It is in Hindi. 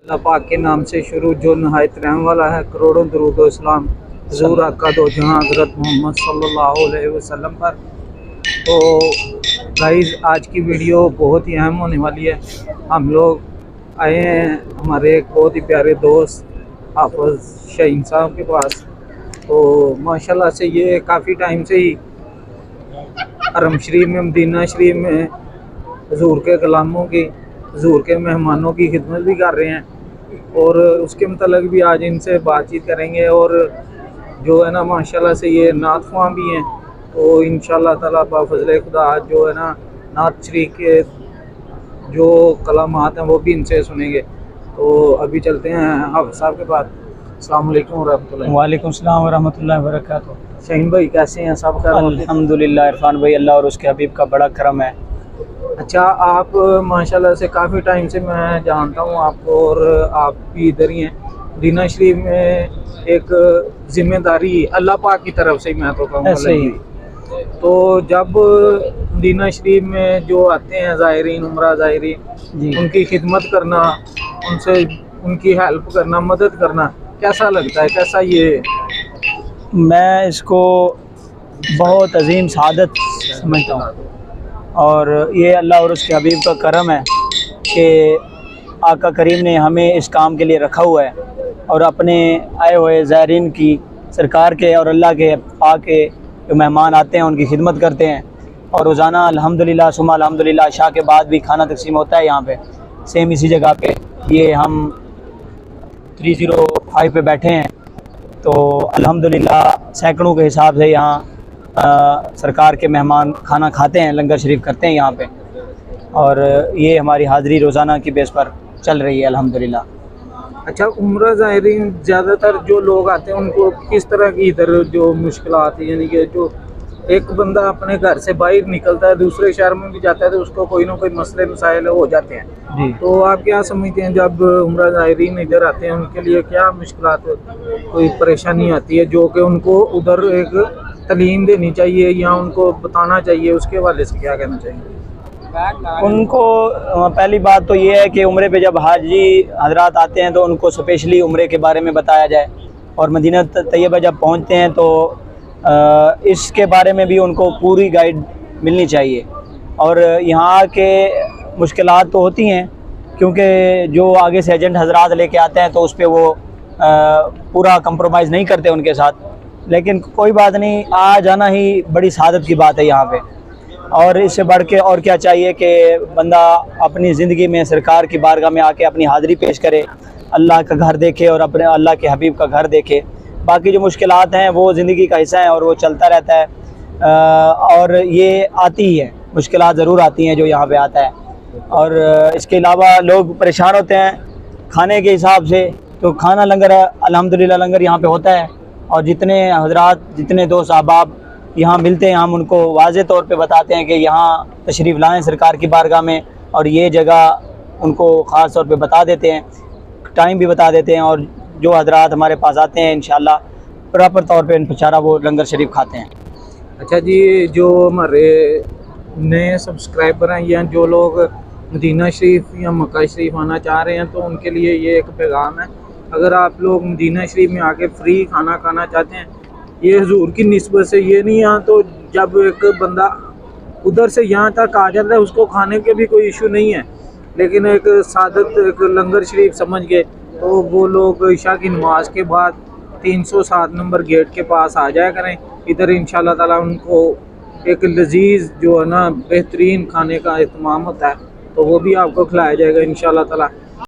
अल्लाह पाक के नाम से शुरू जो नहायत रहम वाला है। करोड़ों दरूद व सलाम हुज़ूर आका दो जहां हज़रत मोहम्मद सल्लल्लाहु अलैहि वसल्लम पर। तो गाइस, आज की वीडियो बहुत ही अहम होने वाली है। हम लोग आए हैं हमारे एक बहुत ही प्यारे दोस्त हाफ़िज़ शहीन साहब के पास। तो माशाल्लाह से ये काफ़ी टाइम से ही हरम शरीफ में, मदीना शरीफ में हुज़ूर के ग़ुलामों की, हुज़ूर के मेहमानों की खिदमत भी कर रहे हैं और उसके मतलब भी आज इनसे बातचीत करेंगे। और जो है ना, माशाल्लाह से ये नात ख्वां भी हैं। तो इंशाअल्लाह ताला बाफ़ज़ल खुदा आज जो है ना, नात शरीफ के जो कलामात हैं वो भी इनसे सुनेंगे। तो अभी चलते हैं हाफ़िज़ साहब के पास। अस्सलाम वालेकुम रहमतुल्लाह। वालेकुम सलाम व रहमतुल्लाहि व बरकातुहू। शहीन भाई कैसे हैं? सब खैर? अल्हम्दुलिल्लाह। इरफान भाई, अल्लाह और उसके हबीब का बड़ा करम है। अच्छा, आप माशाल्लाह से काफ़ी टाइम से मैं जानता हूँ आपको और आप भी इधर ही हैं। मदीना शरीफ में एक ज़िम्मेदारी अल्लाह पाक की तरफ से ही मैं तो कहूँगा ऐसे ही। तो जब मदीना शरीफ में जो आते हैं ज़ायरीन, उम्रा ज़ायरीन, जी, उनकी खिदमत करना, उनसे उनकी हेल्प करना, मदद करना कैसा लगता है? कैसा ये? मैं इसको बहुत अजीम सआदत समझता हूँ और ये अल्लाह और उसके हबीब का करम है कि आका करीम ने हमें इस काम के लिए रखा हुआ है और अपने आए हुए ज़ायरीन की, सरकार के और अल्लाह के पाक के जो मेहमान आते हैं उनकी खिदमत करते हैं। और रोज़ाना अल्हम्दुलिल्लाह सुम्मा अल्हम्दुलिल्लाह इशा के बाद भी खाना तकसीम होता है यहाँ पे, सेम इसी जगह पे। ये हम 305 पे बैठे हैं। तो अल्हम्दुलिल्लाह सैकड़ों के हिसाब से यहाँ सरकार के मेहमान खाना खाते हैं, लंगर शरीफ करते हैं यहाँ पे। और ये हमारी हाज़िरी रोज़ाना की बेस पर चल रही है अल्हम्दुलिल्लाह। अच्छा, उम्रा ज़ायरीन ज़्यादातर जो लोग आते हैं उनको किस तरह की इधर जो मुश्किलात है, यानी कि जो एक बंदा अपने घर से बाहर निकलता है, दूसरे शहर में भी जाता है तो उसको कोई ना कोई मसले मसाइल हो जाते हैं। जी, तो आप क्या समझते हैं जब उम्रा ज़ायरीन इधर आते हैं उनके लिए क्या मुश्किलात, कोई परेशानी आती है जो कि उनको उधर एक तालीम देनी चाहिए या उनको बताना चाहिए, उसके हवाले से क्या कहना चाहिए? उनको पहली बात तो ये है कि उम्रे पे जब हाजी हजरात आते हैं तो उनको स्पेशली उम्रे के बारे में बताया जाए। और मदीना तैयबा जब पहुँचते हैं तो इसके बारे में भी उनको पूरी गाइड मिलनी चाहिए। और यहाँ के मुश्किलात तो होती हैं क्योंकि जो आगे से एजेंट हजरात लेके आते हैं तो उस पर वो पूरा कंप्रोमाइज़ नहीं करते उनके साथ। लेकिन कोई बात नहीं, आ जाना ही बड़ी सआदत की बात है यहाँ पे। और इससे बढ़ के और क्या चाहिए कि बंदा अपनी ज़िंदगी में सरकार की बारगाह में आके अपनी हाज़िरी पेश करे, अल्लाह का घर देखे और अपने अल्लाह के हबीब का घर देखे। बाकी जो मुश्किलात हैं वो ज़िंदगी का हिस्सा है और वो चलता रहता है। और ये आती ही है, मुश्किलात ज़रूर आती हैं जो यहाँ पे आता है। और इसके अलावा लोग परेशान होते हैं खाने के हिसाब से। तो खाना लंगर अल्हम्दुलिल्लाह लंगर यहाँ पे होता है और जितने हजरात, जितने दोस्त अहबाब यहाँ मिलते हैं हम उनको वाज़े तौर पे बताते हैं कि यहाँ तशरीफ़ लाएँ सरकार की बारगाह में। और ये जगह उनको ख़ास तौर पे बता देते हैं, टाइम भी बता देते हैं। और जो हजरात हमारे पास आते हैं इंशाअल्लाह प्रॉपर तौर पे बेचारा वो लंगर शरीफ खाते हैं। अच्छा जी, जो हमारे नए सब्सक्राइबर हैं या जो लोग मदीना शरीफ या मक्का शरीफ आना चाह रहे हैं तो उनके लिए ये एक पैगाम है। अगर आप लोग मदीना शरीफ में आके फ्री खाना खाना चाहते हैं, ये हुजूर की निस्बत से ये नहीं, यहाँ तो जब एक बंदा उधर से यहाँ तक आ जाता है उसको खाने के भी कोई इशू नहीं है, लेकिन एक सादत एक लंगर शरीफ समझ के तो वो लोग इशा की नमाज के बाद 307 नंबर गेट के पास आ जाया करें। इधर इंशाल्लाह ताला उनको एक लजीज जो है ना बेहतरीन खाने का एहतमाम होता है तो वो भी आपको खिलाया जाएगा इंशाल्लाह ताला।